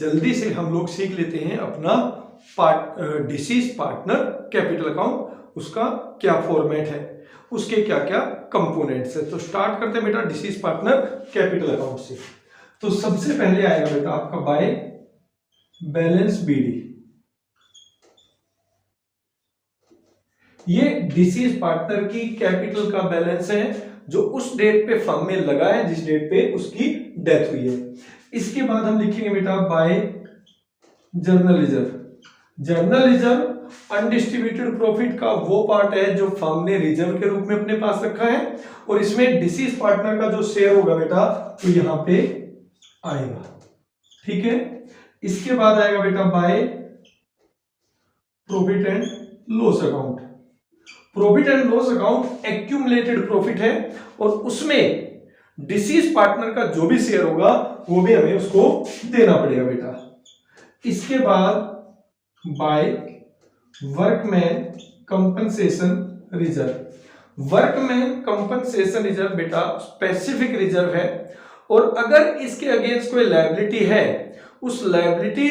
जल्दी से हम लोग सीख लेते हैं अपना डिसीज पार्टनर कैपिटल अकाउंट, उसका क्या फॉर्मेट है, उसके क्या क्या कंपोनेंट्स है। तो स्टार्ट करते हैं बेटा डिसीज पार्टनर कैपिटल अकाउंट से। तो सबसे पहले आएगा बेटा आपका बाय बैलेंस बीडी। ये डिसीज पार्टनर की कैपिटल का बैलेंस है जो उस डेट पे फर्म में लगा है जिस डेट पे उसकी डेथ हुई है। इसके बाद हम लिखेंगे बेटा by general reserve. General reserve undistributed profit का वो पार्ट है जो फर्म ने रिजर्व के रूप में अपने पास रखा है, और इसमें डिसीज पार्टनर का जो शेयर होगा बेटा तो यहां पे आएगा। ठीक है, इसके बाद आएगा बेटा by profit and loss account. Profit and loss account accumulated profit है और उसमें डिसीज पार्टनर का जो भी शेयर होगा वो भी हमें उसको देना पड़ेगा बेटा। इसके बाद by workman compensation reserve. Workman compensation reserve बेटा स्पेसिफिक रिजर्व है, और अगर इसके अगेंस्ट कोई लायबिलिटी है, उस लायबिलिटी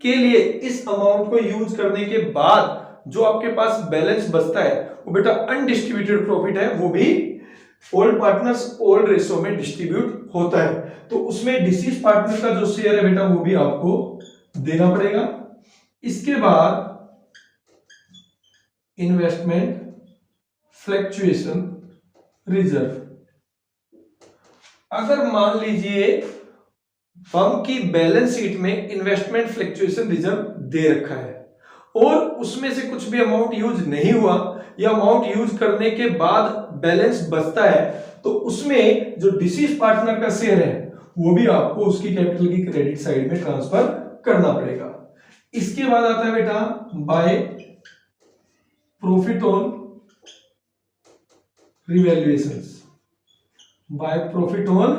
के लिए इस अमाउंट को यूज करने के बाद जो आपके पास बैलेंस बचता है वो बेटा अनडिस्ट्रीब्यूटेड प्रॉफिट है, वो भी ओल्ड पार्टनर्स ओल्ड रेशो में डिस्ट्रीब्यूट होता है। तो उसमें डिसीज पार्टनर का जो शेयर है बेटा वो भी आपको देना पड़ेगा। इसके बाद इन्वेस्टमेंट फ्लक्चुएशन रिजर्व। अगर मान लीजिए फर्म की बैलेंस शीट में इन्वेस्टमेंट फ्लक्चुएशन रिजर्व दे रखा है और उसमें से कुछ भी अमाउंट यूज नहीं हुआ या अमाउंट यूज करने के बाद बैलेंस बचता है, तो उसमें जो डिसीज पार्टनर का शेयर है वो भी आपको उसकी कैपिटल की क्रेडिट साइड में ट्रांसफर करना पड़ेगा। इसके बाद आता है बेटा by profit on revaluations. By profit on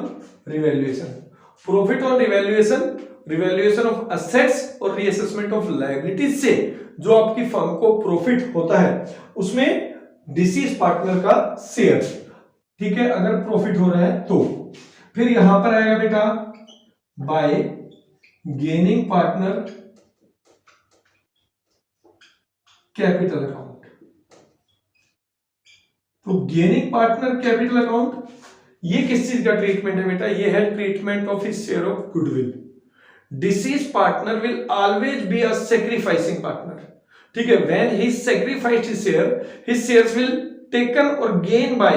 revaluation. Profit on revaluation, revaluation of assets और रीअसेसमेंट ऑफ लायबिलिटीज से जो आपकी फर्म को प्रॉफिट होता है उसमें डिसीज पार्टनर का शेयर, ठीक है, अगर प्रॉफिट हो रहा है तो। फिर यहां पर आएगा बेटा bye gaining partner capital account. तो गेनिंग पार्टनर कैपिटल अकाउंट ये किस चीज का ट्रीटमेंट है बेटा? ये है treatment of his share of goodwill. Disease partner will always be a sacrificing partner, ठीक है। When he sacrificed his shares will taken और गेन बाय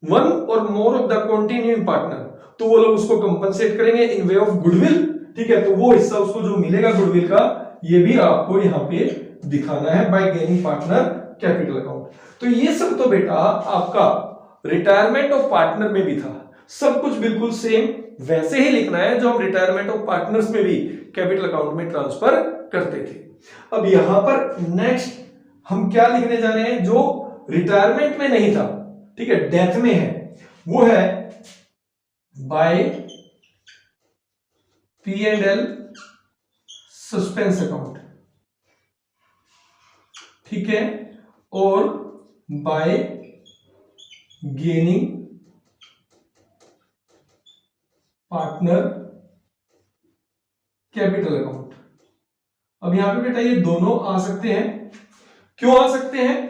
वन और more of the continuing partner, तो वो लोग उसको कंपनसेट करेंगे इन वे ऑफ गुडविल, ठीक है। तो वो हिस्सा उसको जो मिलेगा गुडविल का ये भी आपको यहां पे दिखाना है bye gaining partner capital account. तो ये सब तो बेटा आपका रिटायरमेंट ऑफ पार्टनर में भी था, सब कुछ बिल्कुल सेम वैसे ही लिखना है जो हम रिटायरमेंट ऑफ पार्टनर्स में भी कैपिटल अकाउंट में ट्रांसफर करते थे। अब यहां पर नेक्स्ट हम क्या लिखने जा रहे हैं जो रिटायरमेंट में नहीं था, ठीक है, डेथ में है, वो है बाय P&L सस्पेंस अकाउंट, ठीक है, और bye gaining partner capital account. अब यहां पे बेटा ये दोनों आ सकते हैं। क्यों आ सकते हैं?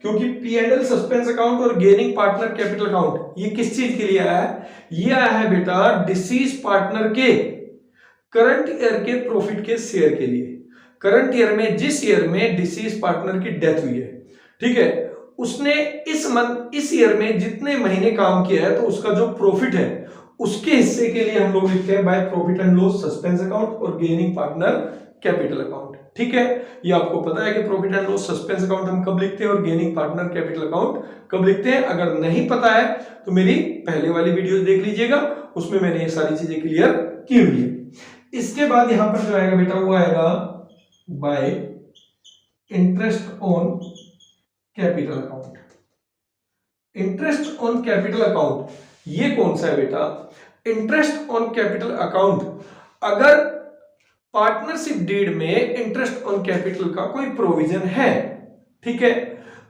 क्योंकि P&L सस्पेंस अकाउंट और गेनिंग पार्टनर कैपिटल अकाउंट ये किस चीज के लिए आया है? ये आया है बेटा डिसीज पार्टनर के करंट ईयर के प्रॉफिट के शेयर के लिए। करंट ईयर में जिस ईयर में डिसीज पार्टनर की डेथ हुई है, ठीक है, उसने इस ईयर में जितने महीने काम किया है तो उसका जो प्रॉफिट है उसके हिस्से के लिए हम लोग लिखते हैं by profit and loss suspense account और गेनिंग पार्टनर कैपिटल अकाउंट, ठीक है। ये आपको पता है कि profit and loss suspense account हम कब लिखते हैं और गेनिंग पार्टनर कैपिटल अकाउंट कब लिखते हैं। अगर नहीं पता है तो मेरी पहले वाली वीडियो देख लीजिएगा, उसमें मैंने ये सारी चीजें क्लियर की हुई है। इसके बाद यहां पर जो आएगा बेटा वो आएगा bye interest on capital account. Interest on capital account ये कौन सा है बेटा? इंटरेस्ट ऑन कैपिटल अकाउंट अगर पार्टनरशिप डीड में इंटरेस्ट ऑन कैपिटल का कोई प्रोविजन है, ठीक है,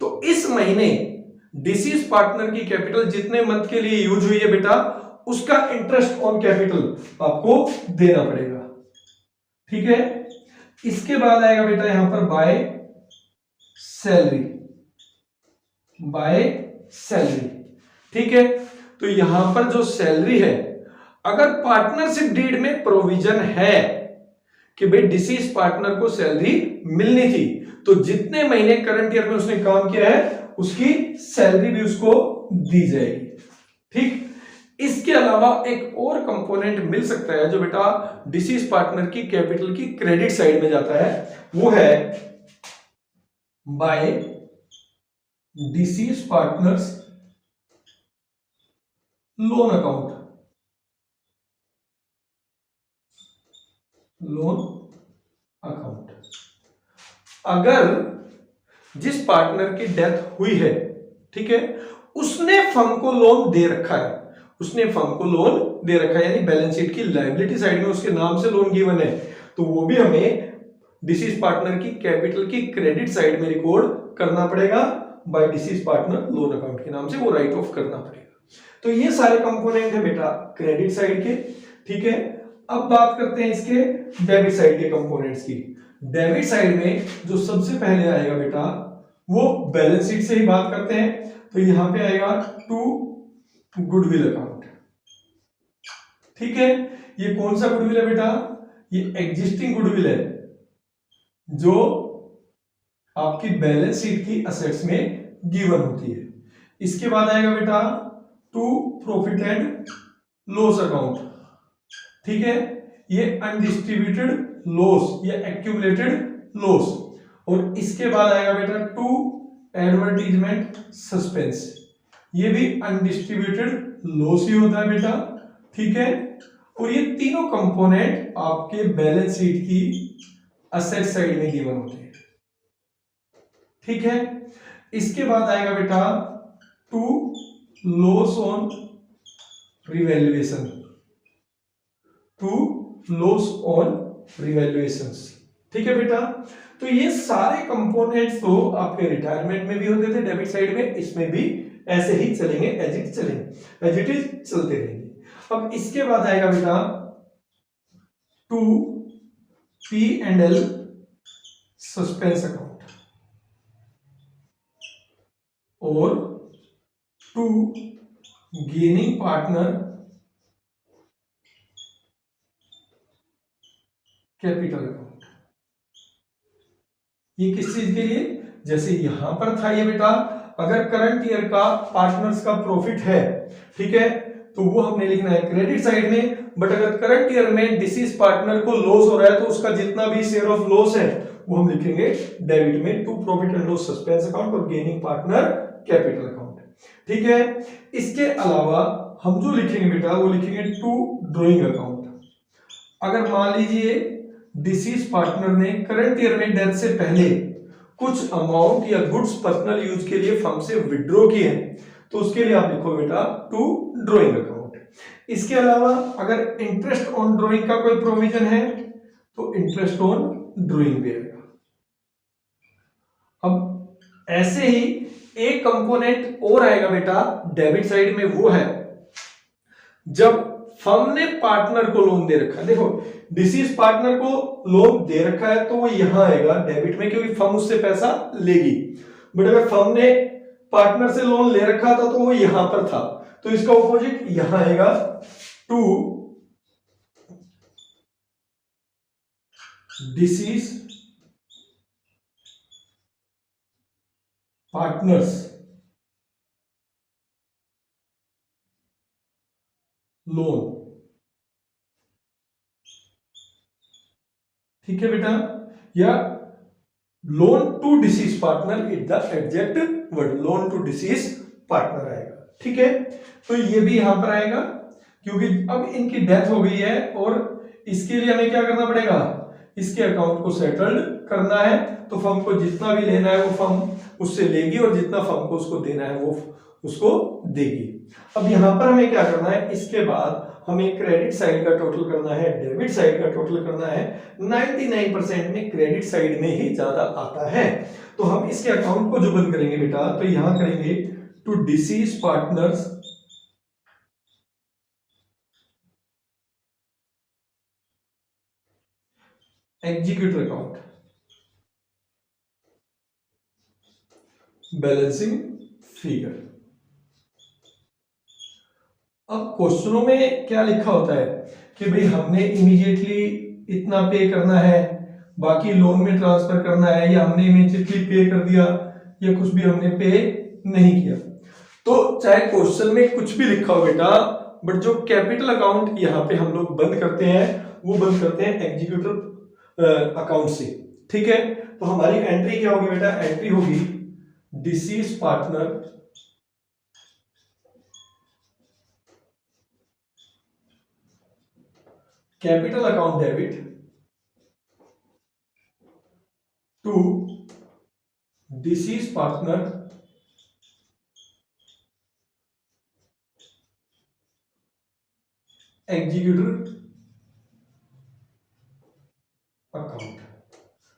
तो इस महीने डिसीज पार्टनर की कैपिटल जितने मंथ के लिए यूज हुई है बेटा उसका इंटरेस्ट ऑन कैपिटल आपको देना पड़ेगा, ठीक है। इसके बाद आएगा बेटा यहां पर बाय सैलरी, बाय सैलरी। ठीक है, तो यहां पर जो सैलरी है, अगर पार्टनरशिप डीड में प्रोविजन है कि भाई डिसीज पार्टनर को सैलरी मिलनी थी, तो जितने महीने करंट ईयर में उसने काम किया है उसकी सैलरी भी उसको दी जाएगी। ठीक, इसके अलावा एक और कंपोनेंट मिल सकता है जो बेटा डिसीज पार्टनर की कैपिटल की क्रेडिट साइड में जाता है, वो है by deceased partners loan account, loan account. अगर जिस पार्टनर की डेथ हुई है, ठीक है, उसने फर्म को लोन दे रखा है, उसने फर्म को लोन दे रखा है, यानी बैलेंस शीट की लायबिलिटी साइड में उसके नाम से लोन गिवन है, तो वो भी हमें डिसीज पार्टनर की कैपिटल की क्रेडिट साइड में रिकॉर्ड करना पड़ेगा, by deceased partner loan account के नाम से वो राइट ऑफ करना पड़ेगा। तो ये सारे कंपोनेंट है बेटा क्रेडिट साइड के। ठीक है, अब बात करते हैं इसके डेबिट साइड के कंपोनेंट्स की। डेबिट साइड में जो सबसे पहले आएगा बेटा वो बैलेंस शीट से ही बात करते हैं, तो यहां पे आएगा टू गुडविल अकाउंट। ठीक है, ये कौन सा गुडविल है बेटा, ये एग्जिस्टिंग गुडविल है जो आपकी बैलेंस शीट की असेट्स में गिवन होती है। इसके बाद आएगा बेटा to profit and loss account. ठीक है, ये अनडिस्ट्रीब्यूटेड लॉस या एक्यूमुलेटेड लॉस। और इसके बाद आएगा बेटा टू एडवर्टीजमेंट सस्पेंस, ये भी अनडिस्ट्रीब्यूटेड लॉस ही होता है बेटा। ठीक है, और ये तीनों कंपोनेंट आपके बैलेंस शीट की असेट साइड में गिवन होते हैं। ठीक है, इसके बाद आएगा बेटा to loss on revaluation, to loss on revaluations. ठीक है बेटा, तो ये सारे कंपोनेंट्स तो आपके रिटायरमेंट में भी होते थे डेबिट साइड में, इसमें भी ऐसे ही चलेंगे, एज इट चलेंगे, एज इट इज चलते रहेंगे। अब इसके बाद आएगा बेटा टू P&L सस्पेंस अकाउंट और to gaining partner capital account. ये किस चीज के लिए, जैसे यहां पर था ये बेटा, अगर करंट ईयर का पार्टनर्स का प्रॉफिट है, ठीक है, तो वो हमने लिखना है क्रेडिट साइड में। बट अगर करंट ईयर में डिसीज पार्टनर को लॉस हो रहा है तो उसका जितना भी शेयर ऑफ लॉस है वो हम लिखेंगे डेबिट में, to profit and loss suspense account और गेनिंग पार्टनर कैपिटल अकाउंट। ठीक है, इसके अलावा हम जो लिखेंगे बेटा वो लिखेंगे टू ड्रॉइंग अकाउंट। अगर मान लीजिए डिसीज पार्टनर ने करंट ईयर में डेथ से पहले कुछ अमाउंट या गुड्स पर्सनल यूज के लिए फर्म से विड्रॉ किए हैं, तो उसके लिए आप लिखो बेटा टू ड्रॉइंग अकाउंट। इसके अलावा अगर इंटरेस्ट ऑन ड्रॉइंग का कोई प्रोविजन है तो इंटरेस्ट ऑन ड्रॉइंग भी आएगा। अब ऐसे ही एक कंपोनेंट और आएगा बेटा डेबिट साइड में, वो है जब फर्म ने पार्टनर को लोन दे रखा है। देखो डिसीज पार्टनर को लोन दे रखा है तो वो यहां आएगा डेबिट में, क्योंकि फर्म उससे पैसा लेगी। बट अगर फर्म ने पार्टनर से लोन ले रखा था तो वो यहां पर था, तो इसका ऑपोजिट यहां आएगा टू डिसीज पार्टनर्स लोन। ठीक है बेटा, या loan to deceased partner, it the exact word loan to deceased partner आएगा। ठीक है, तो ये भी यहां पर आएगा क्योंकि अब इनकी डेथ हो गई है और इसके लिए हमें क्या करना पड़ेगा, इसके अकाउंट को सेटल्ड करना है। तो फर्म को जितना भी लेना है वो फर्म उससे लेगी और जितना फर्म को उसको देना है वो उसको देगी। अब यहां पर हमें क्या करना है, इसके बाद हमें क्रेडिट साइड का टोटल करना है, डेबिट साइड का टोटल करना है। 99% में क्रेडिट साइड में ही ज्यादा आता है, तो हम इसके अकाउंट को जो बंद करेंगे बेटा, तो यहां करेंगे to deceased partners executor account, balancing figure. अब क्वेश्चनों में क्या लिखा होता है कि भाई हमने इमीडिएटली इतना पे करना है, बाकी लोन में ट्रांसफर करना है, या हमने इमीडिएटली पे कर दिया, या कुछ भी हमने पे नहीं किया। तो चाहे क्वेश्चन में कुछ भी लिखा हो बेटा, बट जो कैपिटल अकाउंट यहाँ पे हम लोग बंद करते हैं वो बंद करते हैं एग्जीक्यूटर अकाउंट से। ठीक है, तो हमारी एंट्री क्या होगी बेटा? एंट्री होगी deceased partner capital account debit to deceased partner executor account.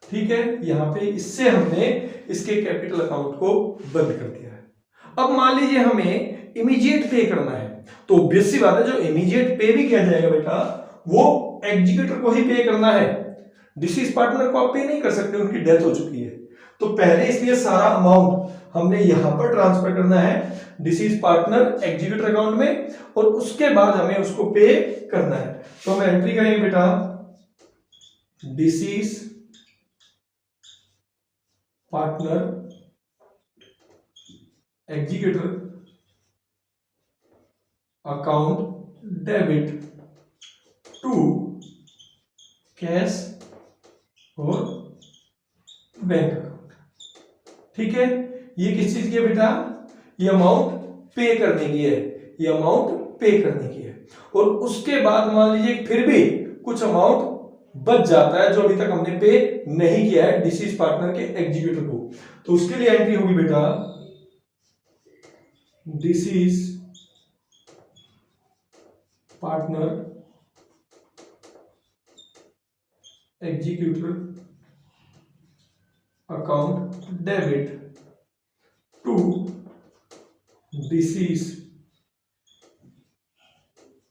ठीक है, यहां पे इससे हमने इसके कैपिटल अकाउंट को बंद कर दिया है। अब मान लीजिए हमें इमीडिएट पे करना है, तो ऑब्वियस सी बात है जो इमीडिएट पे भी किया जाएगा बेटा वो एग्जीक्यूटर को ही पे करना है। डिसीज पार्टनर को आप पे नहीं कर सकते, उनकी डेथ हो चुकी है। तो पहले इसलिए सारा अमाउंट हमने यहां पर ट्रांसफर करना है डिसीज पार्टनर एग्जीक्यूटर अकाउंट में, और उसके बाद हमें उसको पे करना है। तो हम एंट्री करेंगे बेटा deceased partner executor account debit to cash और बैंक अकाउंट। ठीक है, ये किस चीज की है बेटा? ये अमाउंट पे करने की है, ये अमाउंट पे करने की है। और उसके बाद मान लीजिए फिर भी कुछ अमाउंट बच जाता है जो अभी तक हमने पे नहीं किया है डिसीज पार्टनर के एग्जीक्यूटर को, तो उसके लिए एंट्री होगी बेटा deceased partner executor account debit to deceased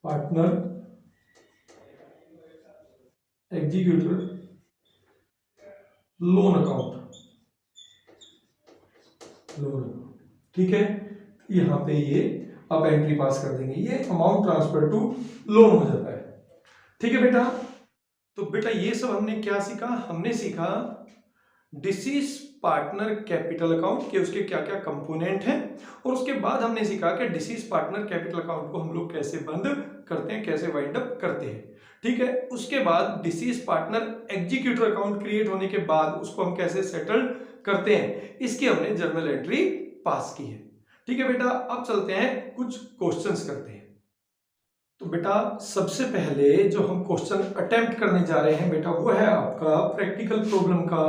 partner executor loan account, loan. ठीक है, यहां पे ये आप एंट्री पास कर देंगे, ये अमाउंट ट्रांसफर टू लोन हो जाता है। ठीक है बेटा, तो बेटा ये सब हमने क्या सीखा? हमने सीखा डिसीज पार्टनर कैपिटल अकाउंट के उसके क्या क्या कंपोनेंट हैं, और उसके बाद हमने सीखा कि डिसीज पार्टनर कैपिटल अकाउंट को हम लोग कैसे बंद करते हैं, कैसे वाइंड अप करते हैं। ठीक है, उसके बाद disease partner executor account create होने के बाद उसको हम कैसे सेटल करते हैं, इसकी हमने जर्नल एंट्री पास की है। ठीक है बेटा, अब चलते हैं कुछ क्वेश्चंस करते हैं। तो बेटा सबसे पहले जो हम क्वेश्चन अटेम्प्ट करने जा रहे हैं बेटा वो है आपका प्रैक्टिकल प्रॉब्लम का,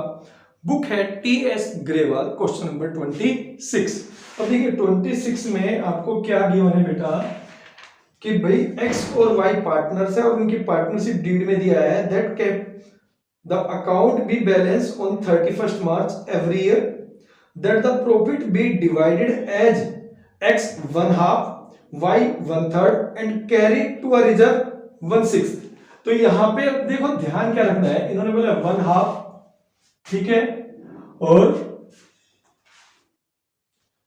बुक है टीएस ग्रेवाल, क्वेश्चन नंबर 26। अब देखिए 26 में आपको क्या गिवन है बेटा कि भाई एक्स और वाई पार्टनर्स है और उनकी पार्टनरशिप डीड में दिया है that cap the account be balance on 31st March every year, that the profit be divided as X 1/2 y 1/3 and carry to a reserve 1/6। तो यहां पे देखो ध्यान क्या रखना है, इन्होंने बोला 1/2, ठीक है, और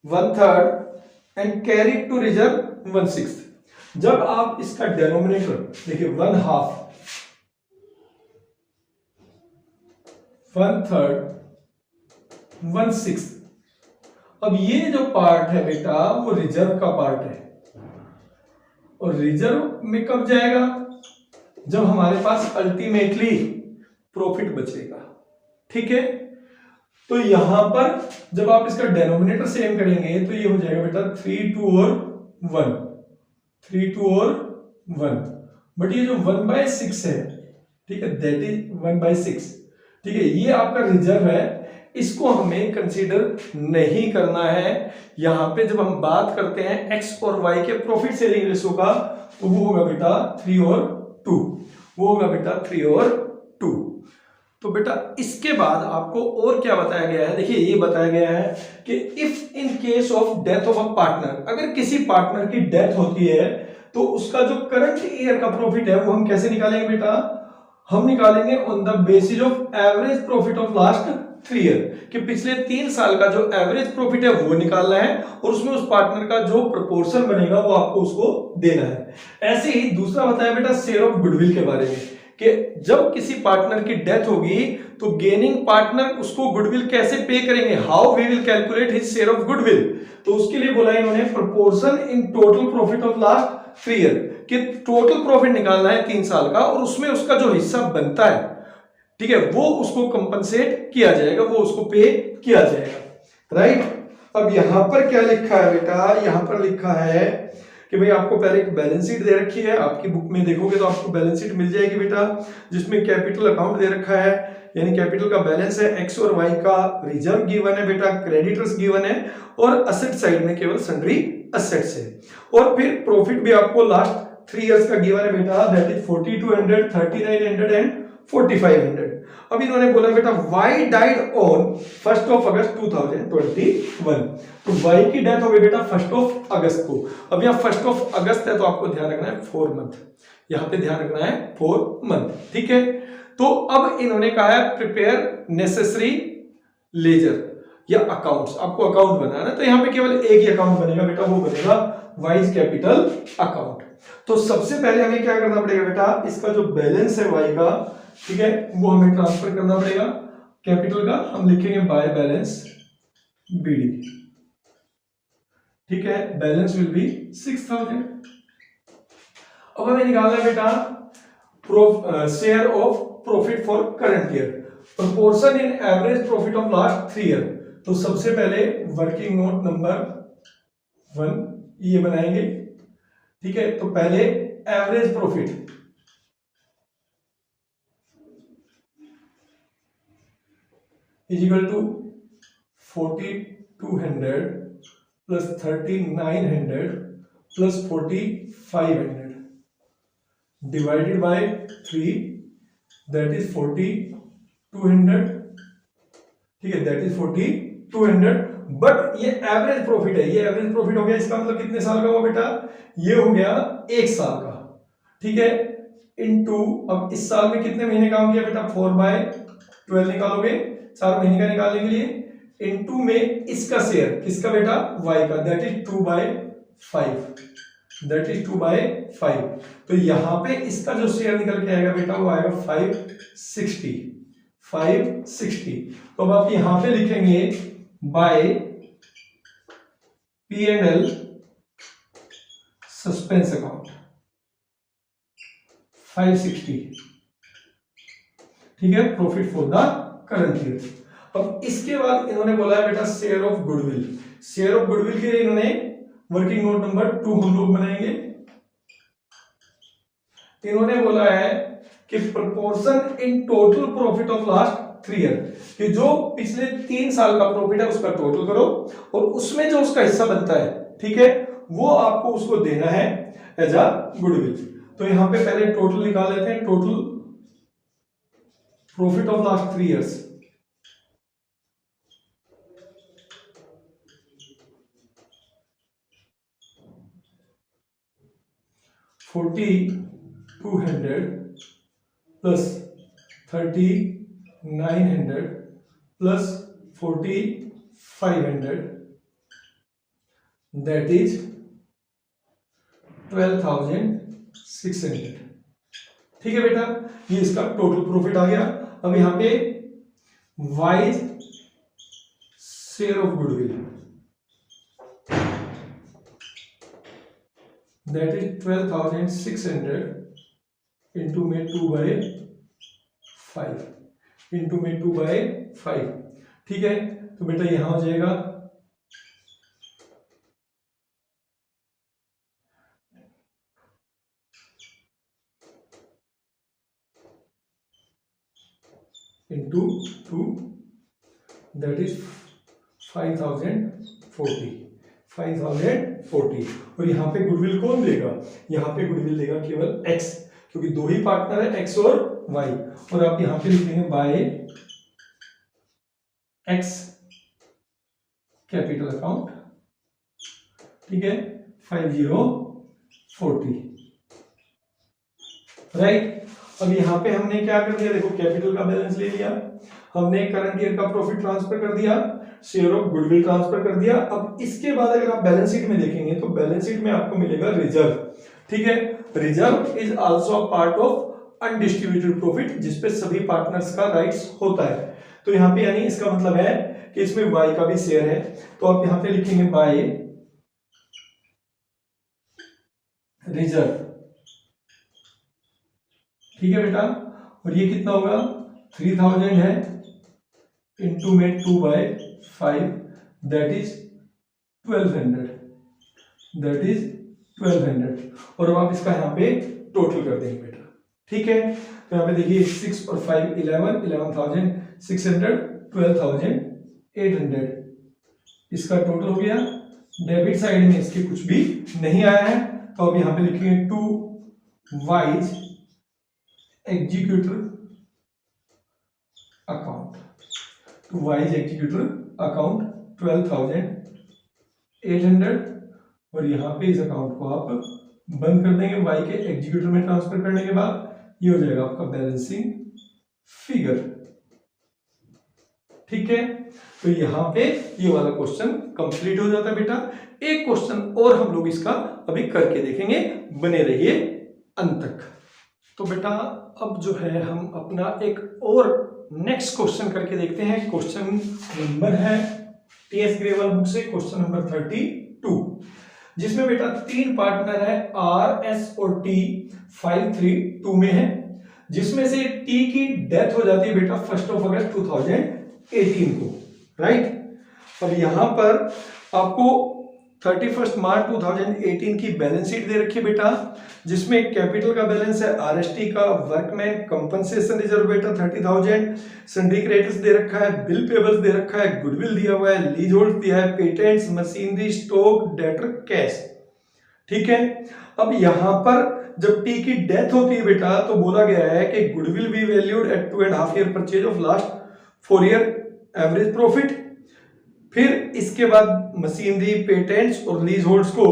1/3 एंड कैरी टू रिजर्व 1/6। जब आप इसका डेनोमिनेटर देखिए 1/2, 1/3, 1/6, अब ये जो पार्ट है बेटा वो रिजर्व का पार्ट है, और रिजर्व में कब जाएगा? जब हमारे पास अल्टीमेटली प्रॉफिट बचेगा। ठीक है, तो यहां पर जब आप इसका डेनोमिनेटर सेम करेंगे तो ये हो जाएगा बेटा 3, 2 और 1, 3, 2 और 1। बट ये जो 1/6 है, ठीक है, दैट इज 1/6। ठीक है, ये आपका रिजर्व है, इसको हमें कंसीडर नहीं करना है। यहां पे जब हम बात करते हैं एक्स और वाई के प्रॉफिट सेलिंग रेशो का, तो वो होगा बेटा 3 और 2, वो होगा बेटा 3 और 2। तो बेटा इसके बाद आपको और क्या बताया गया है? देखिए ये बताया गया है कि if in case of death of a partner, अगर किसी पार्टनर की डेथ होती है तो उसका जो करंट ईयर का प्रॉफिट है वो हम कैसे निकालेंगे बेटा? हम निकालेंगे on the basis of average profit of last 3 year, कि पिछले 3 साल का जो एवरेज प्रॉफिट है वो निकालना है और उसमें उस पार्टनर का जो प्रोपोर्शन बनेगा वो आपको उसको देना है। ऐसे ही दूसरा बताया बेटा शेयर ऑफ गुडविल के बारे में, कि जब किसी पार्टनर की डेथ होगी तो गेनिंग पार्टनर उसको गुडविल कैसे पे करेंगे, how we will calculate his share of goodwill. तो उसके लिए बोला इन्होंने proportion in total profit of last 3 year, कि टोटल प्रॉफिट निकालना है 3 साल का और उसमें उसका जो हिस्सा बनता है, ठीक है, वो उसको कंपनसेट किया जाएगा, वो उसको पे किया जाएगा। राइट, अब यहां पर क्या लिखा है बेटा, यहां पर लिखा है कि भाई आपको पहले एक बैलेंस शीट दे रखी है, आपकी बुक में देखोगे तो आपको बैलेंस शीट मिल जाएगी बेटा, जिसमें कैपिटल अकाउंट दे रखा है, यानी कैपिटल का बैलेंस है, एक्स और वाई का रिजर्व गिवन है बेटा, क्रेडिटर्स गिवन है, और असेट साइड में केवल सन्ड्री असेट्स है। और फिर प्रॉफिट भी आपको लास्ट 3 इयर्स का गिवन है बेटा, दैट इज 4200, 3900 एंड 4500। अब इन्होंने बोला बेटा वाई डाइड ऑन 1 अगस्त 2021, तो वाई की डेथ हो गई बेटा 1 अगस्त को। अब यहाँ 1 अगस्त है तो आपको ध्यान रखना है 4 मंथ, यहाँ पे ध्यान रखना है 4 मंथ, ठीक है। तो अब इन्होंने कहा है प्रिपेयर नेसेसरी लेजर या अकाउंट्स, आपको अकाउंट बनाना है, तो यहाँ पे केवल एक ही अकाउंट बनेगा बेटा, वो बनेगा वाइज कैपिटल अकाउंट। तो सबसे पहले हमें क्या करना पड़ेगा बेटा, इसका जो बैलेंस है वाई का, ठीक है, वो हमें ट्रांसफर करना पड़ेगा कैपिटल का, हम लिखेंगे बाय बैलेंस बीडी, ठीक है, बैलेंस विल बी 6000। अब हमें निकालना है बेटा share of profit for current year, proportion in average profit of last 3 year. तो सबसे पहले वर्किंग नोट नंबर 1 ये बनाएंगे, ठीक है। तो पहले average profit is equal to 4200 plus 3900 plus 4500 divided by 3, that is 4200, ठीक है, दैट इज 4200। बट ये एवरेज प्रॉफिट है, ये एवरेज प्रॉफिट हो गया, इसका मतलब कितने साल का हुआ बेटा, ये हो गया 1 साल का, ठीक है, इनटू अब इस साल में कितने महीने काम किया बेटा, 4/12 निकालोगे, 4 महीने का निकालने के लिए, इनटू में इसका शेयर किसका बेटा, वाई का, दैट इज 2/5, दैट इज 2/5। तो यहां पे इसका जो शेयर निकल के आएगा बेटा वो आएगा 560, 560। तो अब आप यहां पे लिखेंगे बाय P&L सस्पेंस अकाउंट 560, ठीक है, profit for the current year. अब इसके बाद इन्होंने बोला है बेटा share of goodwill, share of goodwill के लिए इन्होंने वर्किंग नोट नंबर 2 हम लोग बनाएंगे। इन्होंने बोला है कि proportion in total profit of last 3 year, कि जो पिछले 3 साल का प्रॉफिट है उसका टोटल करो और उसमें जो उसका हिस्सा बनता है, ठीक है, वो आपको उसको देना है एज अ गुडविल। तो यहां पे पहले टोटल निकाल लेते हैं, total profit of last 3 years, $4,200 plus 3,900 plus 4,500, that is 12,600, ठीक है बेटा, ये इसका टोटल प्रॉफिट आ गया। अब यहां पे wise share of goodwill, that is 12,600 into में 2/5, इंटू में 2/5, ठीक है। तो बेटा यहां हो जाएगा इंटू 2, दैट इज 5,040, 5,040। और यहां पे गुडविल कौन देगा, यहां पे गुडविल देगा केवल एक्स, क्योंकि दो ही पार्टनर है एक्स और वाई। और आप यहां पे लिख देंगे बाय एक्स कैपिटल अकाउंट, ठीक है, 5040, राइट। अब यहाँ पे हमने क्या कर दिया, देखो कैपिटल का बैलेंस ले लिया, हमने करंट ईयर का प्रॉफिट ट्रांसफर कर दिया, शेयर ऑफ गुडविल ट्रांसफर कर दिया। अब इसके बाद अगर आप बैलेंस शीट में देखेंगे तो बैलेंस शीट में आपको मिलेगा रिजर्व। ठीक है, reserve is also a part of undistributed profit, जिसपे सभी पार्टनर्स का राइट्स होता है। तो यहाँ पे यानी इसका मतलब है कि इसमें वाई का भी शेयर है, तो आप यहाँ पे लिखेंगे बाय रिजर्व। ठीक है बेटा, और ये कितना होगा 3000 है इंटू में 2/5, दैट इज 1200, दैट इज 1200। और अब आप इसका यहाँ पे टोटल कर देंगे बेटा। ठीक है, तो यहाँ पे देखिए 6 और 5 11, 11,600, 12,800, इसका टोटल हो गया। डेबिट साइड में इसके कुछ भी नहीं आया है, तो अब यहाँ पे लिखेंगे to Y's executor account, to Y's executor account 12,800, और यहाँ पे इस अकाउंट को आप बंद कर देंगे वाई के एग्जीक्यूटर में ट्रांसफर करने के बाद। ये हो जाएगा आपका बैलेंसिंग फिगर। ठीक है, तो यहाँ पे ये वाला क्वेश्चन कंप्लीट हो जाता है बेटा। एक क्वेश्चन और हम लोग इसका अभी करके देखेंगे, बने रहिए अंत तक। तो बेटा अब जो है हम अपना एक और नेक्स्ट क्वेश्चन करके देखते हैं। क्वेश्चन नंबर है टीएस ग्रेवाल बुक से क्वेश्चन नंबर 32, जिसमें बेटा 3 पार्टनर है आर, एस और टी 532 में है, जिसमें से टी की डेथ हो जाती है बेटा 1 अगस्त 2018 को, राइट। अब यहां पर आपको 31 मार्च 2018 की बैलेंस शीट दे रखी है बेटा, जिसमें कैपिटल का बैलेंस है आरएसटी का, वर्कमैन कंपनसेशन रिजर्व बेटा 30,000, सन्ड्री क्रेडिटर्स दे रखा है, बिल पेबल्स दे रखा है, गुडविल दिया हुआ है, लीज होल्ड दिया है, patents, machinery, stock, debtor, cash. ठीक है, अब यहां पर जब टी की डेथ होती है बेटा तो बोला गया है कि goodwill B valued at 2.5 year purchase of last 4 year average profit. फिर इसके बाद मशीनरी, पेटेंट्स और लीज होल्ड्स को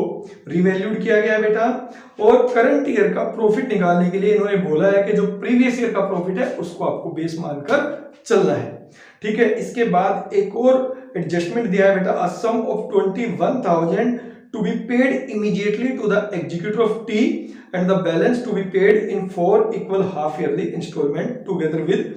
रिवैल्यूड किया गया बेटा, और करंट ईयर का प्रॉफिट निकालने के लिए इन्होंने बोला है कि जो प्रीवियस ईयर का प्रॉफिट है उसको आपको बेस मानकर चलना है। ठीक है, इसके बाद एक और एडजस्टमेंट दिया है बेटा, a sum of 21,000 to be paid immediately to the executive of T and the balance to be paid in 4 equal half yearly instalment together with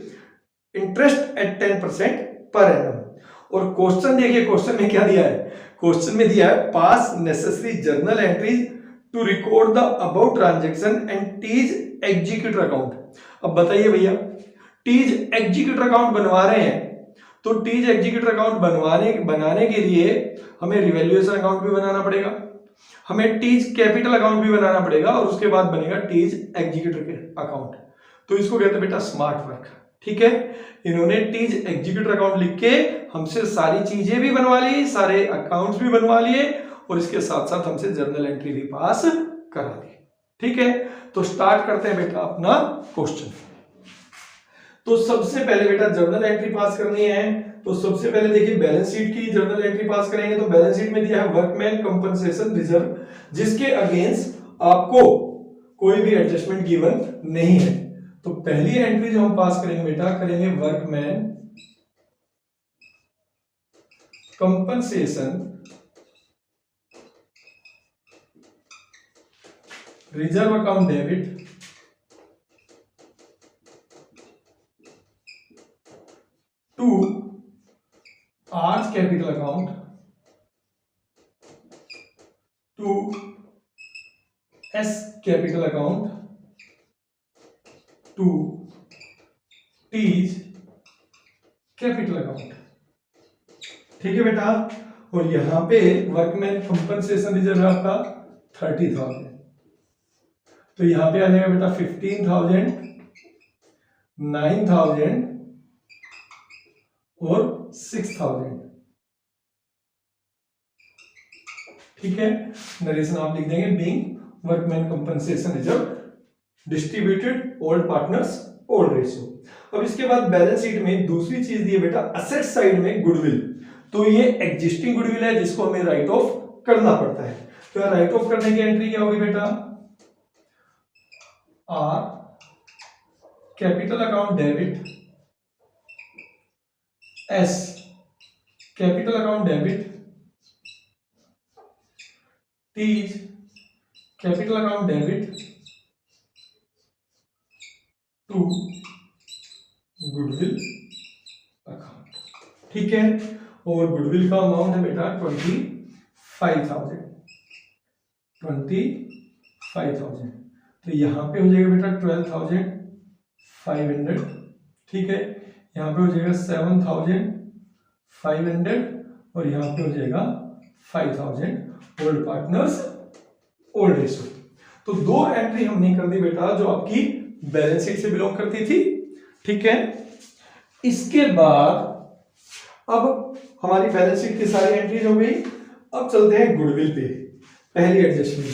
interest at 10% per annum. और क्वेश्चन देखिए, question में क्या दिया है, question में दिया है pass necessary journal entries to record the about transaction and T's executor account. अब बताइए भैया, टीज एग्जीक्यूटर अकाउंट बनवा रहे हैं, तो टीज एग्जीक्यूटर अकाउंट बनाने के लिए हमें रिवैल्यूएशन अकाउंट भी बनाना पड़ेगा, हमें टीज कैपिटल अकाउंट भी बनाना पड़ेगा, और उसके बाद बनेगा टीज एग्जीक्यूटर के अकाउंट। तो इसको कहते हैं बेटा स्मार्ट वर्क। ठीक है, इन्होंने टीज एग्जीक्यूटर अकाउंट लिख के हमसे सारी चीजें भी बनवा ली, सारे अकाउंट्स भी बनवा लिए, और इसके साथ साथ हमसे जर्नल एंट्री भी पास करा दी। ठीक है, तो स्टार्ट करते हैं बेटा अपना क्वेश्चन। तो सबसे पहले बेटा जर्नल एंट्री पास करनी है, तो सबसे पहले देखिए बैलेंस शीट की जर्नल एंट्री पास करेंगे। तो बैलेंस शीट में दिया है वर्कमैन कंपनसेशन रिजर्व, जिसके अगेंस्ट आपको कोई भी एडजस्टमेंट गिवन नहीं है। तो पहली एंट्री जो हम पास करेंगे बेटा, करेंगे workman compensation reserve account debit to R's capital account to S capital account to T's capital account. ठीक है बेटा, और यहां पे वर्कमैन कंपनसेशन रिजर्व है आपका 30,000, तो यहां पे आ जाएगा बेटा 15,000, 9,000 और 6,000। ठीक है, नरेशन आप लिख देंगे being workman compensation reserve distributed old partners old ratio. अब इसके बाद बैलेंस शीट में दूसरी चीज दी है बेटा असेट साइड में गुडविल। तो ये एग्जिस्टिंग गुडविल है जिसको हमें राइट ऑफ करना पड़ता है। तो राइट ऑफ करने की एंट्री क्या होगी बेटा, R capital account debit, S capital account debit, T is capital account debit to goodwill account. ठीक है, और गुडविल का अमाउंट है बेटा 25,000। तो यहां पे हो जाएगा बेटा 12,500। ठीक है, यहाँ पे हो जाएगा 7,500 और यहाँ पे हो जाएगा 5,000 ओल्ड पार्टनर्स ओल्ड रेशो। तो दो एंट्री हमने कर दी बेटा जो आपकी बैलेंस शीट से बिलोंग करती थी। ठीक है, इसके बाद अब हमारी बैलेंस शीट की सारी एंट्रीज हो गई। अब चलते हैं गुडविल पे, पहली एडजस्टमेंट।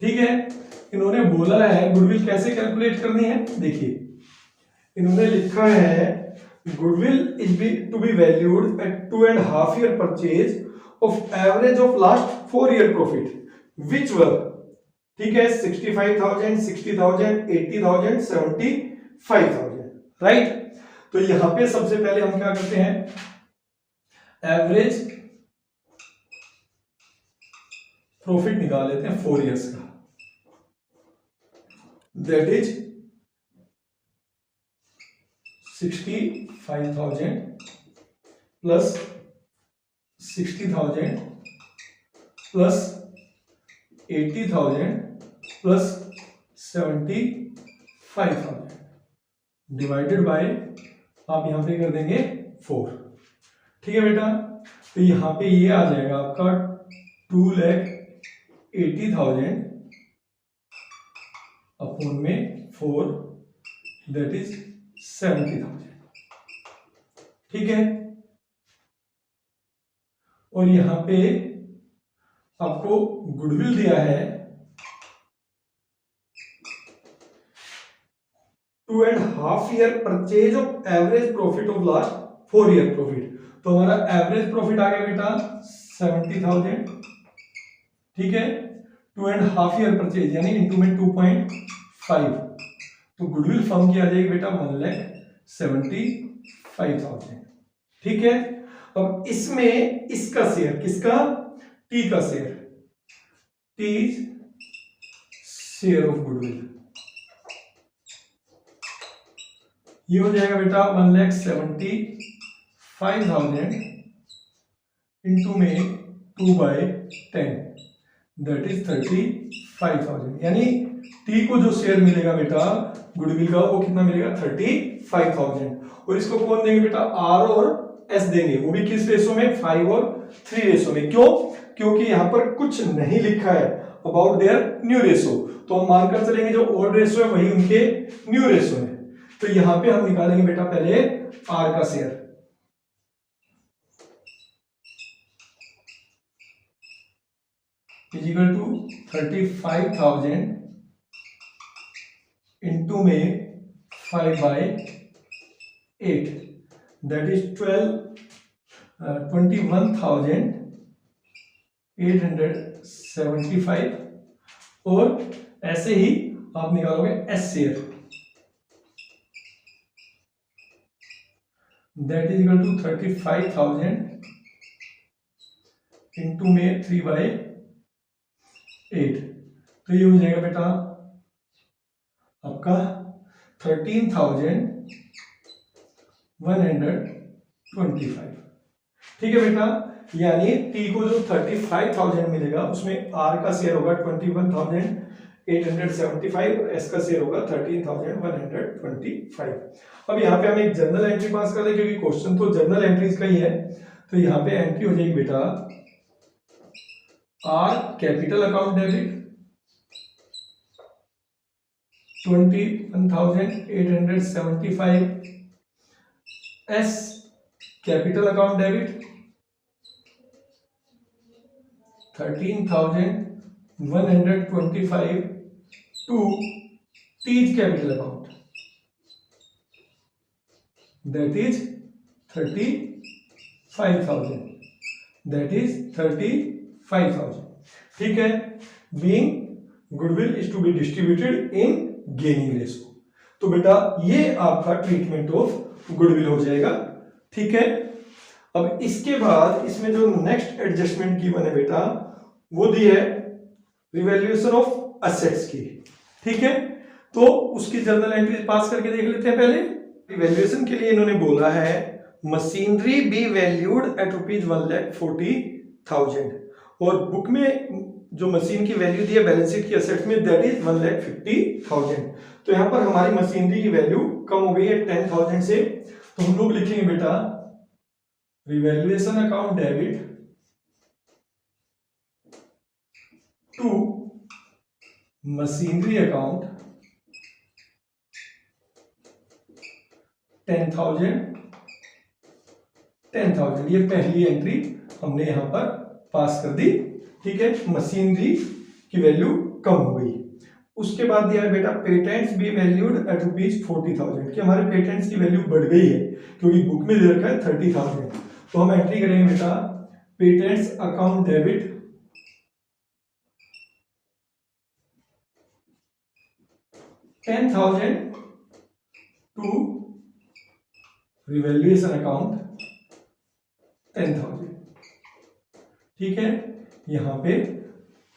ठीक है, इन्होंने बोला है गुडविल कैसे कैलकुलेट करनी है। देखिए इन्होंने लिखा है goodwill is to be valued at 2.5 year purchase of average of last 4 year profit which were, ठीक है, 65,000, 60,000, 80,000, 75,000। राइट, तो यहां पे सबसे पहले हम क्या करते हैं, एवरेज प्रॉफिट निकाल लेते हैं 4 years का, that is 65,000 plus 60,000 plus 80,000 plus 75,000 divided by, आप यहां पे कर देंगे 4। ठीक है बेटा, तो यहां पे ये आ जाएगा आपका 2,80,000 अपॉन में 4, दैट इज 70,000। ठीक है, और यहां पे आपको गुडविल दिया है 2.5 year purchase of average profit of last 4 year profit. तो हमारा एवरेज प्रॉफिट आ गया बेटा 70,000। ठीक है, 2.5 year परचेज यानी इनटू में 2.5, तो गुडविल फर्म की आ जाएगी बेटा 1,75,000। ठीक है, अब इसमें इसका शेयर किसका, टी का share, T share of goodwill, ये हो जाएगा बेटा 1,75,000 इंटू में 2/10, दैट इज 35,000। यानी टी को जो शेयर मिलेगा बेटा गुडविल का वो कितना मिलेगा 35,000। और इसको कौन देंगे बेटा, आर और एस देंगे, वो भी किस रेशो में, 5 और 3 रेशो में। क्यों, क्योंकि यहां पर कुछ नहीं लिखा है अबाउट देयर न्यू रेशो, तो हम मानकर चलेंगे जो ओल्ड रेशो है वही उनके न्यू रेशो है। तो यहां पे हम निकालेंगे बेटा पहले आर का शेयर, इजिकल टू 35,000 इंटू में 5/8, दैट इज 21,875। और ऐसे ही आप निकालोगे S share, that is equal to 35,000 into में 3/8, तो ये हो जाएगा बेटा आपका 13,125। ठीक है बेटा, यानी टी को जो 35,000 मिलेगा उसमें आर का शेयर होगा 21,875 और एस का शेयर होगा 13,125। अब यहाँ पे हम एक जर्नल एंट्री पास कर दें क्योंकि क्वेश्चन तो जर्नल एंट्रीज का ही है। तो यहाँ पे एंट्री हो जाएगी बेटा R capital account debit 21,875, S capital account debit 13,125 to T's capital account, that is 35,000, that is 35,000। ठीक है, being goodwill is to be distributed in gaining ratio. तो बेटा ये आपका ट्रीटमेंट ऑफ गुडविल हो जाएगा। ठीक है, अब इसके बाद इसमें जो नेक्स्ट एडजस्टमेंट गिवन है बेटा वो दी है रिवैल्यूएशन ऑफ असेट्स की। ठीक है, तो उसकी जर्नल एंट्री पास करके देख लेते हैं। पहले रिवैल्यूएशन के लिए इन्होंने बोला है मशीनरी बी वैल्यूड एट ₹1,40,000 और बुक में जो मशीन की वैल्यू दी है बैलेंस शीट की असेट्स में दैट इज 1,50,000। तो यहां पर हमारी मशीनरी की वैल्यू कम हो गई है 10,000 से, तो हम लोग लिखेंगे बेटा revaluation account debit to machinery account 10,000 ये पहली एंट्री हमने यहां पर पास कर दी। ठीक है, मशीनरी की वैल्यू कम हो गई। उसके बाद दिया है बेटा पेटेंट्स बी वैल्यूड एट ₹40,000 कि हमारे पेटेंट्स की वैल्यू बढ़ गई है क्योंकि बुक में दे रखा है 30,000। तो हम एंट्री करेंगे बेटा patents account debit $10,000 to revaluation account 10,000। ठीक है, यहां पे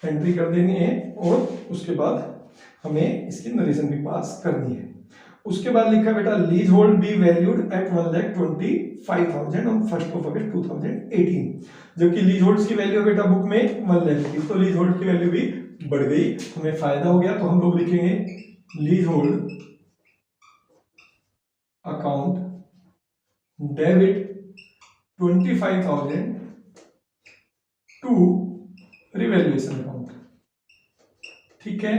एंट्री कर देनी है और उसके बाद हमें इसकी नरेशन भी पास करनी है। उसके बाद लिखा बेटा lease hold B valued eight 1,25,000 on 1 अगस्त 2018, जबकि लीज होल्ड की वैल्यू बेटा बुक में 1 लाख थी, तो लीज होल्ड की वैल्यू भी बढ़ गई, हमें फायदा हो गया। तो हम लोग लिखेंगे leasehold account debit 25,000 to revaluation account. ठीक है,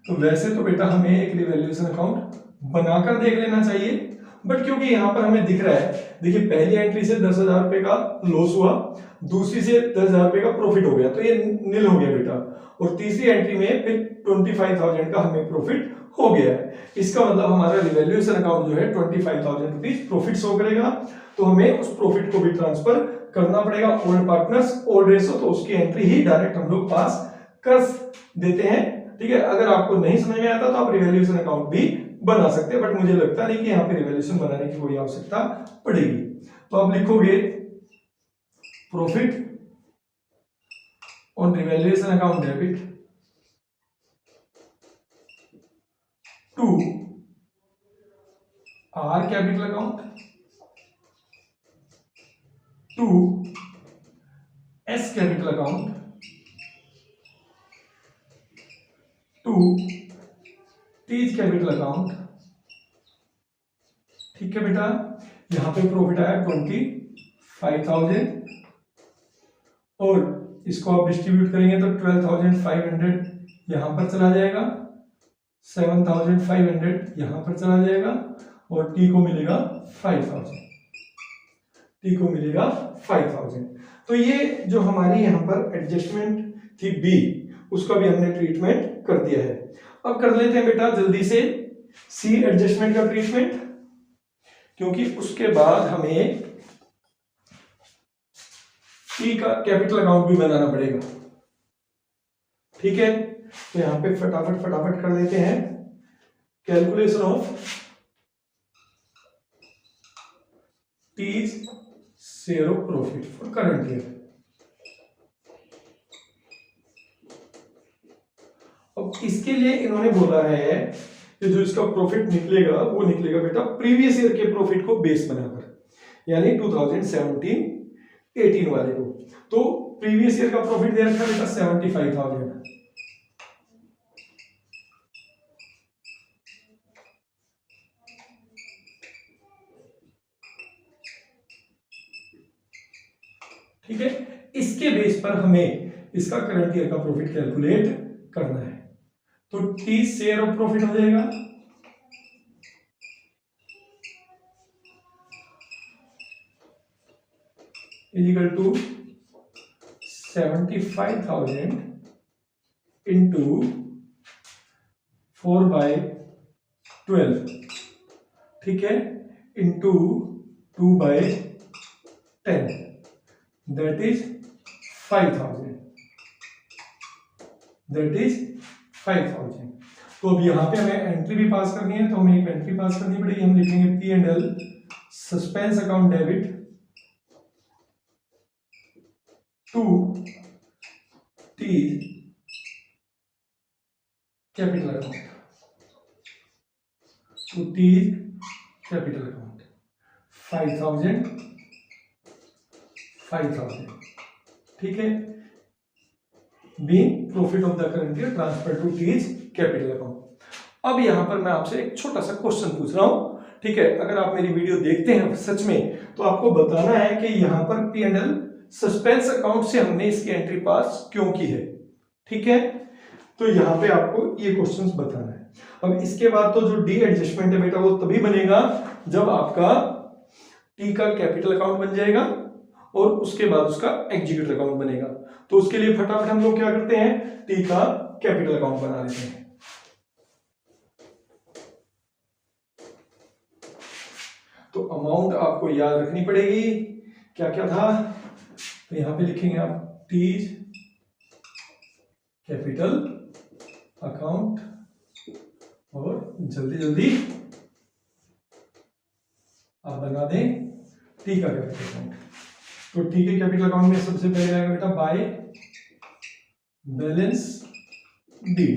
तो वैसे तो बेटा हमें एक रिवैल्यूएशन अकाउंट बनाकर देख लेना चाहिए, बट क्योंकि यहां पर हमें दिख रहा है, देखिए पहली एंट्री से 10,000 रुपए का लॉस हुआ, दूसरी से 10,000 रुपए का प्रॉफिट हो गया, तो ये नील हो गया बेटा, और तीसरी एंट्री में फिर 25,000 का हमें प्रॉफिट हो गया है। इसका मतलब हमारा रिवैल्यूएशन अकाउंट जो है 25,000 रुपीज प्रॉफिट शो करेगा, तो हमें उस प्रॉफिट को भी ट्रांसफर करना पड़ेगा ओल्ड पार्टनर्स ओल्ड रेशो, तो उसकी एंट्री ही डायरेक्ट हम लोग पास कर देते हैं। ठीक है, अगर आपको नहीं समझ में आता तो आप रिवैल्यूएशन अकाउंट भी बना सकते हैं, बट मुझे लगता नहीं कि यहाँ पे रिवैल्यूएशन बनाने की कोई आवश्यकता पड़ेगी। तो आप लिखोगे profit on revaluation account debit to R capital account to S capital account to T's capital account. ठीक है बेटा, यहां पे प्रॉफिट आया 25,000 और इसको आप डिस्ट्रीब्यूट करेंगे तो 12,500 यहां पर चला जाएगा, 7,500 यहां पर चला जाएगा और टी को मिलेगा 5,000, टी को मिलेगा 5,000। तो ये जो हमारी यहां पर एडजस्टमेंट थी बी, उसका भी हमने ट्रीटमेंट कर दिया है। अब कर लेते हैं बेटा जल्दी से सी एडजस्टमेंट का ट्रीटमेंट, क्योंकि उसके बाद हमें टी का कैपिटल अकाउंट भी बनाना पड़ेगा। ठीक है, तो यहां पे फटाफट कर लेते हैं calculation of T's share of profit for current year. अब इसके लिए इन्होंने बोला है कि जो इसका प्रॉफिट निकलेगा वो निकलेगा बेटा प्रीवियस ईयर के प्रॉफिट को बेस बनाकर, यानी 2017-18 वाले को। तो प्रीवियस ईयर का प्रॉफिट दे रखा है बेटा 75,000, ठीक है, इसके बेस पर हमें इसका करंट ईयर का प्रॉफिट कैलकुलेट करना है। तो टी शेयर ऑफ प्रॉफिट हो जाएगा इजिकल टू 75,000 इंटू 4/12, ठीक है, into 2/10, that is 5,000, that is 5,000। तो अब यहाँ पे हमें एंट्री भी पास करनी है, तो हमें एक एंट्री पास करनी पड़ेगी। हम लिखेंगे P&L suspense account debit to T's capital account, to T's capital account 5,000, ठीक है, being profit of the current year transfer to T's capital account. अब यहां पर मैं आपसे एक छोटा सा क्वेश्चन पूछ रहा हूं, ठीक है, अगर आप मेरी वीडियो देखते हैं सच में तो आपको बताना है कि यहां पर P&L सस्पेंस अकाउंट से हमने इसकी एंट्री पास क्यों की है, ठीक है। तो यहां पे आपको ये क्वेश्चंस बताना है। अब इसके बाद तो जो डी एडजस्टमेंट है बेटा वो तभी बनेगा जब आपका टी का कैपिटल अकाउंट बन जाएगा और उसके बाद उसका एग्जीक्यूटिव अकाउंट बनेगा। तो उसके लिए फटाफट हम लोग क्या करते हैं, टी का कैपिटल अकाउंट बना लेते हैं। तो अमाउंट आपको याद रखनी पड़ेगी, क्या क्या था, तो यहां पे लिखेंगे आप टीज कैपिटल अकाउंट और जल्दी जल्दी आप बना दें टी का कैपिटल अकाउंट। तो टी के कैपिटल अकाउंट में सबसे पहले आएगा बेटा by balance BD,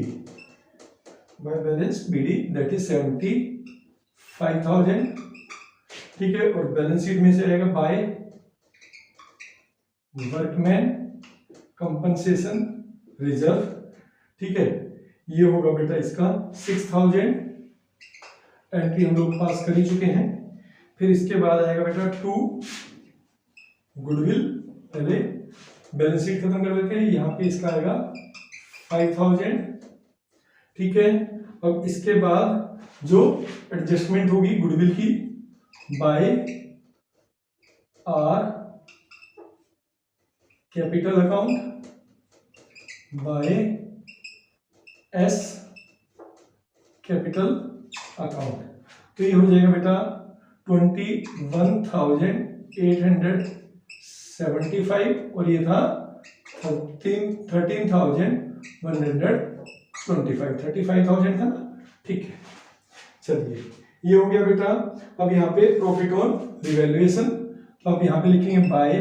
by balance BD that is 75,000, ठीक है। और बैलेंस शीट में से आएगा बाय वर्कमैन कंपनसेशन रिजर्व, ठीक है, ये होगा बेटा इसका 6,000, एंट्री हम लोग पास कर ही चुके हैं। फिर इसके बाद आएगा बेटा टू गुडविल, पहले बैलेंस शीट खत्म कर देते हैं, यहाँ पे इसका आएगा 5,000, ठीक है। अब इसके बाद जो एडजस्टमेंट होगी गुडविल की by R capital account by S capital account, तो ये हो जाएगा बेटा 21,875 और ये था 13,125, 35,000 था ना, ठीक है। चलिए ये हो गया बेटा। अब यहाँ पे प्रॉफिट ऑन रिवैल्यूएशन, तो आप यहाँ पे लिखेंगे bye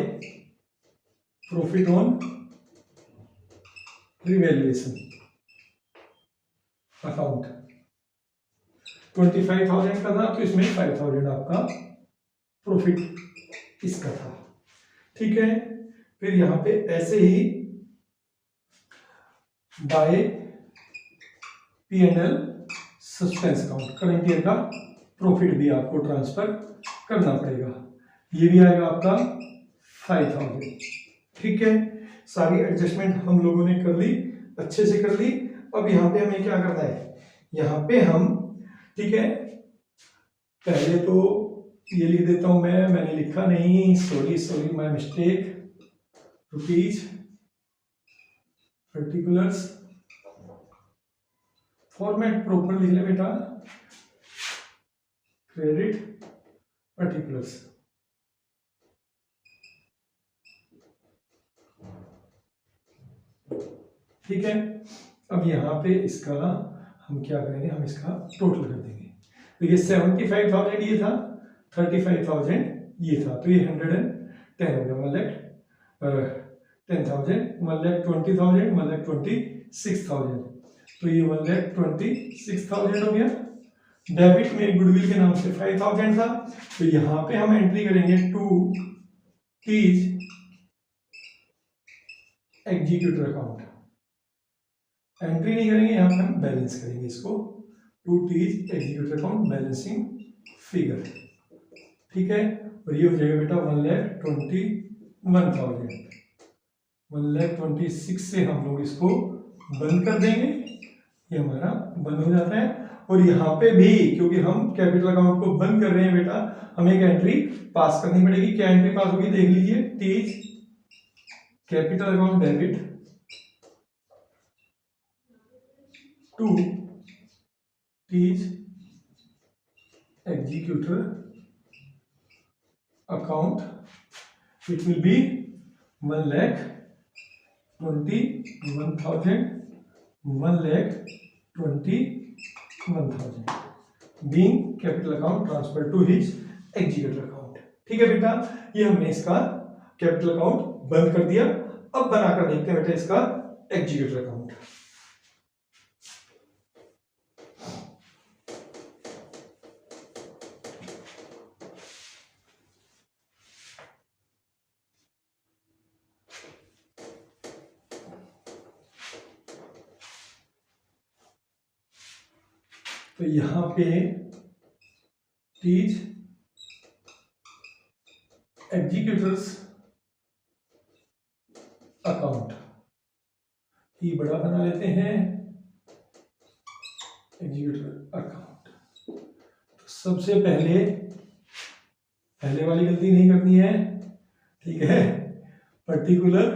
profit on revaluation account 25,000 का था, तो इसमें 5,000 आपका प्रॉफिट इसका था, ठीक है। फिर यहां पे ऐसे ही by P&L suspense account current year का प्रॉफिट भी आपको ट्रांसफर करना पड़ेगा, ये भी आएगा आपका 5,000, ठीक है। सारी एडजस्टमेंट हम लोगों ने कर ली, अच्छे से कर ली। अब यहाँ पे हमें क्या करना है, यहाँ पे हम, ठीक है, पहले तो ये लिख देता हूं मैंने लिखा नहीं, sorry my mistake, rupees particulars, format proper लिख ले बेटा, क्रेडिट पर्टिकुलर्स, ठीक है। अब यहाँ पे इसका हम क्या करेंगे, हम इसका टोटल कर देंगे। तो ये 75,000 ये था, 35,000 ये था, तो ये 110 हो गया, 1,10,000, 1,20,000, 1,26,000, तो ये 1,26,000 हो गया। डेबिट में गुडविल के नाम से 5,000 था, तो यहाँ पे हम एंट्री करेंगे to T's executive account, entry नहीं करेंगे, यहाँ पे हम बैलेंस करेंगे इसको, to T's executive account balancing figure, ठीक है। और ये हो जाएगा बेटा 1,21,000, 1,26,000 से हम लोग इसको बंद कर देंगे, ये हमारा बंद हो जाता है। और यहाँ पे भी क्योंकि हम कैपिटल अकाउंट को बंद कर रहे हैं बेटा, हमें एक एंट्री पास करनी पड़ेगी। क्या एंट्री पास होगी देख लीजिए, T's capital account debit to T's executor account, it will be 1,21,000, 1,26,000, 1000 being capital account transfer to his executor account. ठीक है बेटा, ये हमने इसका कैपिटल अकाउंट बंद कर दिया। अब बनाकर देखते हैं बेटा इसका एग्जीक्यूटर अकाउंट। तो यहां पे टीच एग्जीक्यूटर्स अकाउंट ही बड़ा बना लेते हैं, एग्जीक्यूटर अकाउंट। तो सबसे पहले वाली गलती नहीं करनी है, ठीक है। पर्टिकुलर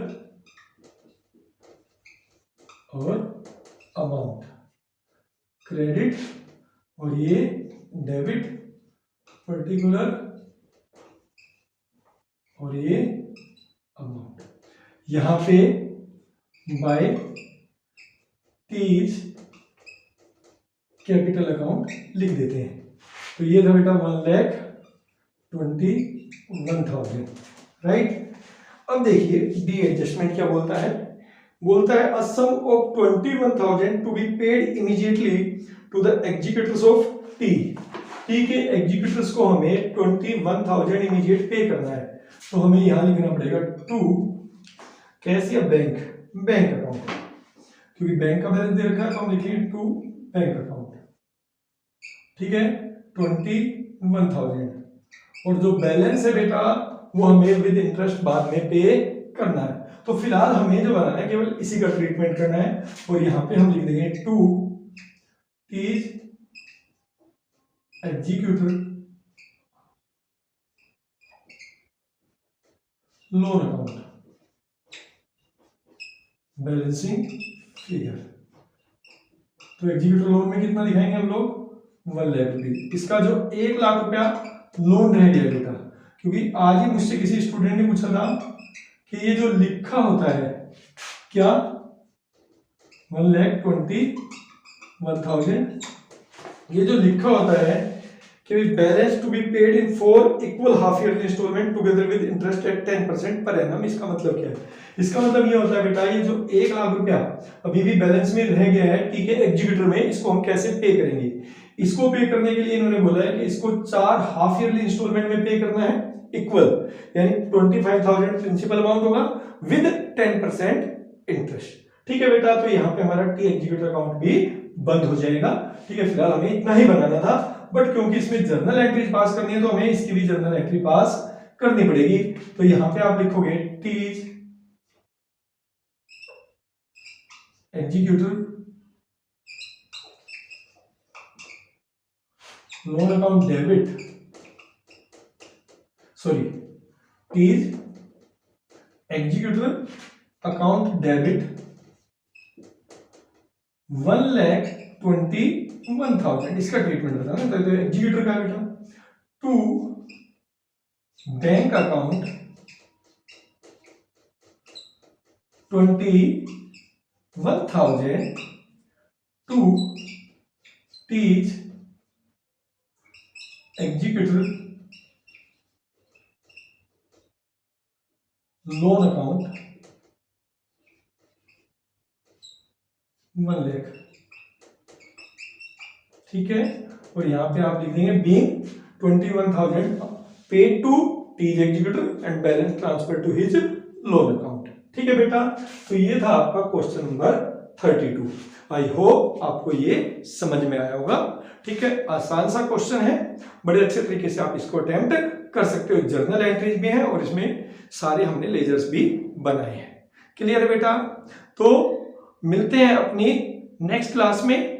और अमाउंट, क्रेडिट और ये डेबिट, पर्टिकुलर और ये अमाउंट। यहां पे बाय टीच कैपिटल अकाउंट लिख देते हैं। तो ये था बेटा 1,21,000, राइट। अब देखिए डी एडजस्टमेंट क्या बोलता है, बोलता है a sum of 21,000 to be paid immediately to the executors of T. T के एग्जीक्यूटर्स को हमें 21,000 इमीडिएट पे करना है। तो हमें यहां लिखना पड़ेगा टू कैसे, बैंक अकाउंट, क्योंकि बैंक का बैलेंस दे रखा है तो हम लिखेंगे टू बैंक अकाउंट। ठीक है, 21,000 और जो बैलेंस है बेटा वो हमें विद इंटरेस्ट बाद में पे करना है। तो फिलहाल हमें जो बनाना है केवल इसी का ट्रीटमेंट करना है। और यहां पे हम लिख देंगे to T's executor loan account balancing figure. तो एग्जीक्यूटर लोन में कितना दिखाएंगे हम लोग, 1 लाख रुपये। इसका जो 1 लाख रुपया लोन रह गया बेटा, क्योंकि आज ही मुझसे किसी स्टूडेंट ने पूछा था कि ये जो लिखा होता है क्या 1,21,000, ये जो लिखा होता है कि balance to be paid in 4 equal half yearly instalment together with interest at 10% per annum. इसका मतलब क्या है, इसका मतलब ये होता है बेटा ये जो 1 लाख रुपया अभी भी बैलेंस में रह गया है ठीक है एग्जीक्यूटर में, इसको हम कैसे पे करेंगे। इसको पे करने के लिए इन्होंने बोला है कि इसको 4 हाफ ईयरली इंस्टॉलमेंट में पे करना है इक्वल, यानी 25,000 प्रिंसिपल अमाउंट होगा विद 10% इंटरेस्ट। ठीक है बेटा, तो यहाँ पे हमारा टी एग्जीक्यूटर अकाउंट भी बंद हो जाएगा। ठीक है, फिलहाल हमें इतना ही बनाना था, बट क्योंकि इसमें जर्नल एंट्री पास करनी है तो हमें इसकी भी जर्नल एंट्री पास करनी पड़ेगी। तो यहां पे आप लिखोगे T's executor loan account debit, sorry T's executor account debit 1,21,000, इसका ट्रीटमेंट बताना। तो एग्जीक्यूटर का बेटा to bank account 21,000 to T's executor loan account 1 lakh. ठीक है, और यहां पे आप लिख देंगे being 21,000 paid to T's executor and balance transfer to his loan account. ठीक है बेटा, तो ये था आपका क्वेश्चन नंबर 32। आई होप आपको ये समझ में आया होगा। ठीक है, आसान सा क्वेश्चन है, बड़े अच्छे तरीके से आप इसको अटेम्प्ट कर सकते हो। जर्नल एंट्रीज भी हैं और इसमें सारे हमने लेजर्स भी बनाए हैं। क्लियर है बेटा, तो मिलते हैं अपनी नेक्स्ट क्लास में।